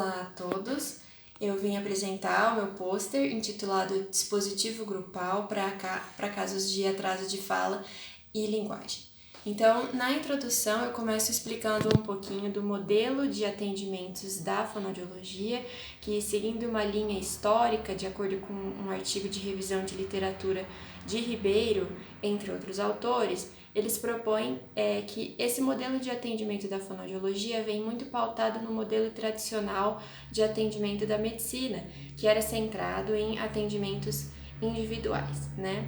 Olá a todos, eu vim apresentar o meu pôster intitulado Dispositivo Grupal para casos de atraso de fala e linguagem. Então, na introdução, eu começo explicando um pouquinho do modelo de atendimentos da fonoaudiologia, que seguindo uma linha histórica, de acordo com um artigo de revisão de literatura de Ribeiro, entre outros autores, eles propõem que esse modelo de atendimento da fonoaudiologia vem muito pautado no modelo tradicional de atendimento da medicina, que era centrado em atendimentos individuais, né?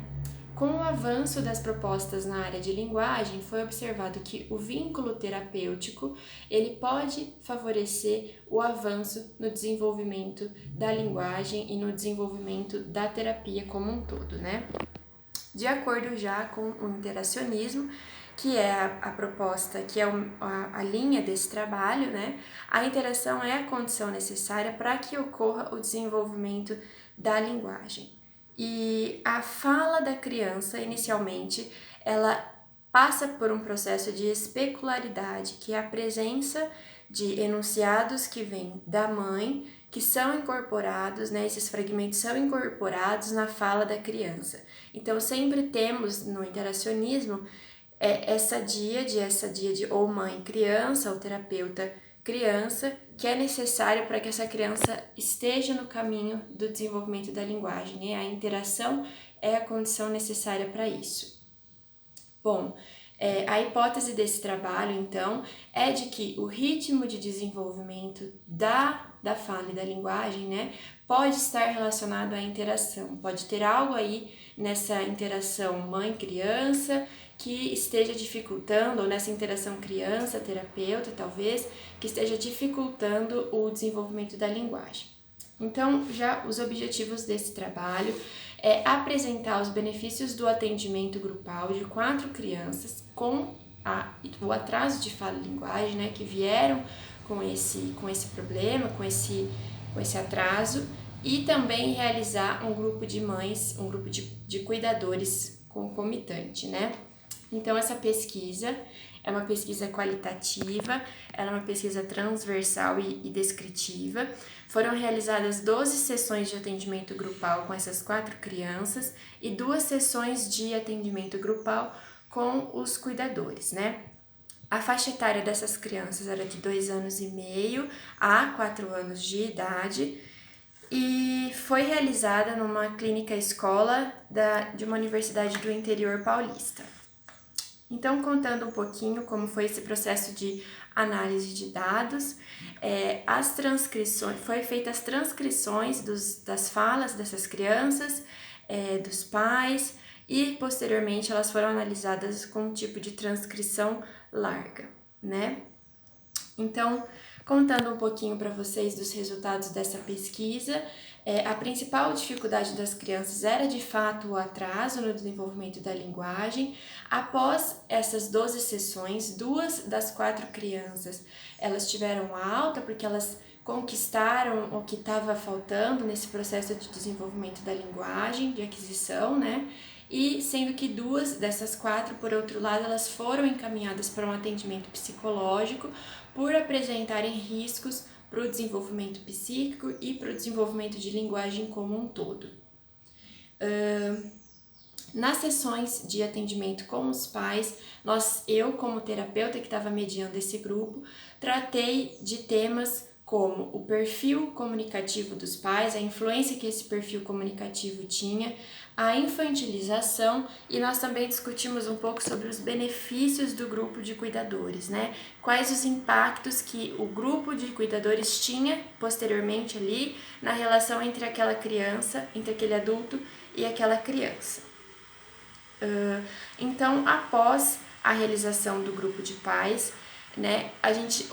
Com o avanço das propostas na área de linguagem, foi observado que o vínculo terapêutico ele pode favorecer o avanço no desenvolvimento da linguagem e no desenvolvimento da terapia como um todo, né? De acordo já com o interacionismo, que é a proposta, que é a linha desse trabalho, né? A interação é a condição necessária para que ocorra o desenvolvimento da linguagem. E a fala da criança, inicialmente, ela passa por um processo de especularidade, que é a presença de enunciados que vêm da mãe, que são incorporados, né, esses fragmentos são incorporados na fala da criança. Então, sempre temos no interacionismo essa díade ou mãe-criança, ou terapeuta-criança, que é necessário para que essa criança esteja no caminho do desenvolvimento da linguagem, né? A interação é a condição necessária para isso. Bom, a hipótese desse trabalho, então, é de que o ritmo de desenvolvimento da fala e da linguagem, né, pode estar relacionado à interação, pode ter algo aí nessa interação mãe-criança que esteja dificultando, ou nessa interação criança-terapeuta, talvez, que esteja dificultando o desenvolvimento da linguagem. Então, já os objetivos desse trabalho é apresentar os benefícios do atendimento grupal de 4 crianças com o atraso de fala e linguagem, né, que vieram com esse problema, com esse atraso, e também realizar um grupo de mães, um grupo de cuidadores concomitante, né? Então, essa pesquisa é uma pesquisa qualitativa, ela é uma pesquisa transversal e descritiva. Foram realizadas 12 sessões de atendimento grupal com essas 4 crianças e 2 sessões de atendimento grupal com os cuidadores, né? A faixa etária dessas crianças era de 2 anos e meio a 4 anos de idade e foi realizada numa clínica escola de uma universidade do interior paulista. Então, contando um pouquinho como foi esse processo de análise de dados, foi feitas as transcrições das falas dessas crianças, dos pais, e posteriormente elas foram analisadas com um tipo de transcrição larga, né? Então, contando um pouquinho para vocês dos resultados dessa pesquisa, a principal dificuldade das crianças era de fato o atraso no desenvolvimento da linguagem. Após essas 12 sessões, 2 das 4 crianças, elas tiveram alta porque elas conquistaram o que estava faltando nesse processo de desenvolvimento da linguagem, de aquisição, né? E sendo que 2 dessas 4, por outro lado, elas foram encaminhadas para um atendimento psicológico por apresentarem riscos para o desenvolvimento psíquico e para o desenvolvimento de linguagem como um todo. Nas sessões de atendimento com os pais, eu como terapeuta que estava mediando esse grupo, tratei de temas como o perfil comunicativo dos pais, a influência que esse perfil comunicativo tinha, a infantilização, e nós também discutimos um pouco sobre os benefícios do grupo de cuidadores, né? Quais os impactos que o grupo de cuidadores tinha posteriormente ali na relação entre aquela criança, entre aquele adulto e aquela criança. Então, após a realização do grupo de pais, né, a gente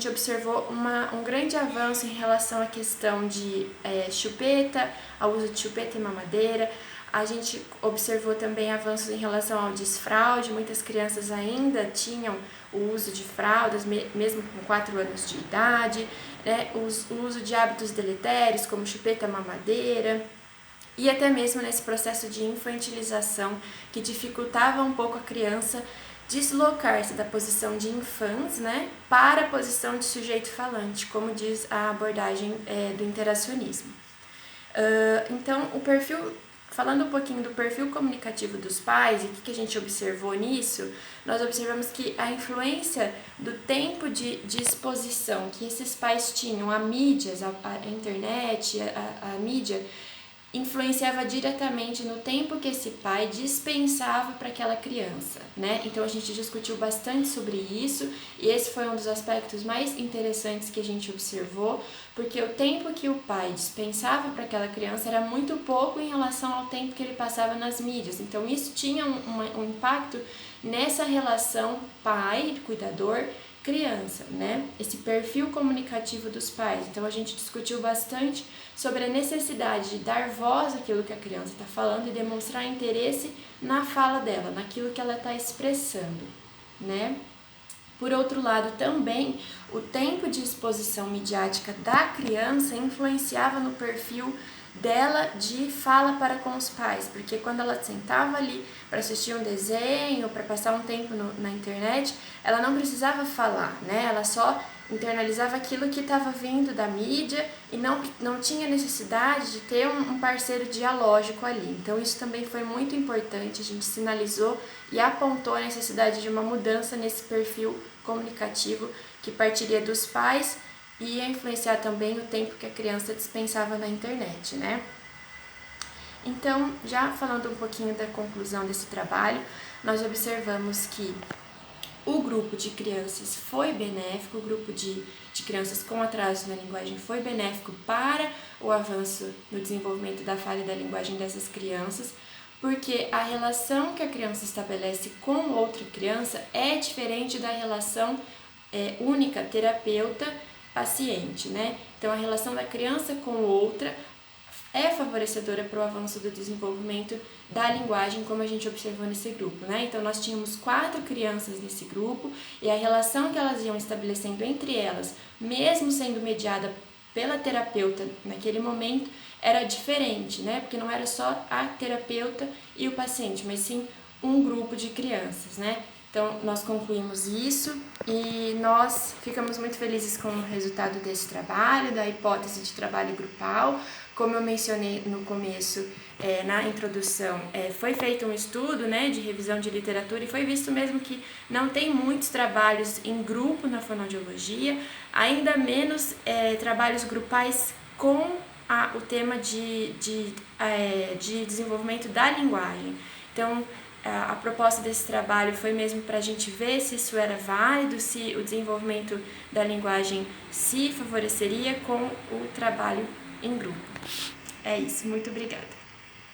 observou um grande avanço em relação à questão de chupeta, ao uso de chupeta e mamadeira. A gente observou também avanços em relação ao desfraude. Muitas crianças ainda tinham o uso de fraldas, mesmo com 4 anos de idade, né, o uso de hábitos deletérios, como chupeta, mamadeira, e até mesmo nesse processo de infantilização que dificultava um pouco a criança deslocar-se da posição de infans, né, para a posição de sujeito falante, como diz a abordagem do interacionismo. Então, falando um pouquinho do perfil comunicativo dos pais e o que a gente observou nisso, nós observamos que a influência do tempo de exposição que esses pais tinham a mídias, a internet, a mídia, influenciava diretamente no tempo que esse pai dispensava para aquela criança, né? Então a gente discutiu bastante sobre isso e esse foi um dos aspectos mais interessantes que a gente observou, porque o tempo que o pai dispensava para aquela criança era muito pouco em relação ao tempo que ele passava nas mídias. Então isso tinha um impacto nessa relação pai-cuidador criança, né? Esse perfil comunicativo dos pais. Então a gente discutiu bastante sobre a necessidade de dar voz àquilo que a criança está falando e demonstrar interesse na fala dela, naquilo que ela está expressando, né? Por outro lado, também o tempo de exposição midiática da criança influenciava no perfil dela de fala para com os pais, porque quando ela sentava ali para assistir um desenho, para passar um tempo na internet, ela não precisava falar, né? Ela só internalizava aquilo que estava vindo da mídia e não tinha necessidade de ter um parceiro dialógico ali. Então isso também foi muito importante, a gente sinalizou e apontou a necessidade de uma mudança nesse perfil comunicativo que partiria dos pais e ia influenciar também o tempo que a criança dispensava na internet, né? Então, já falando um pouquinho da conclusão desse trabalho, nós observamos que o grupo de crianças foi benéfico, o grupo de crianças com atraso na linguagem foi benéfico para o avanço no desenvolvimento da fala e da linguagem dessas crianças, porque a relação que a criança estabelece com outra criança é diferente da relação única terapeuta-paciente, né? Então, a relação da criança com outra é favorecedora para o avanço do desenvolvimento da linguagem, como a gente observou nesse grupo, né? Então, nós tínhamos 4 crianças nesse grupo e a relação que elas iam estabelecendo entre elas, mesmo sendo mediada pela terapeuta naquele momento, era diferente, né? Porque não era só a terapeuta e o paciente, mas sim um grupo de crianças, né? Então, nós concluímos isso e nós ficamos muito felizes com o resultado desse trabalho, da hipótese de trabalho grupal. Como eu mencionei no começo, na introdução, foi feito um estudo, né, de revisão de literatura e foi visto mesmo que não tem muitos trabalhos em grupo na fonoaudiologia, ainda menos trabalhos grupais com o tema de desenvolvimento da linguagem. Então, a proposta desse trabalho foi mesmo para a gente ver se isso era válido, se o desenvolvimento da linguagem se favoreceria com o trabalho em grupo. É isso, muito obrigada.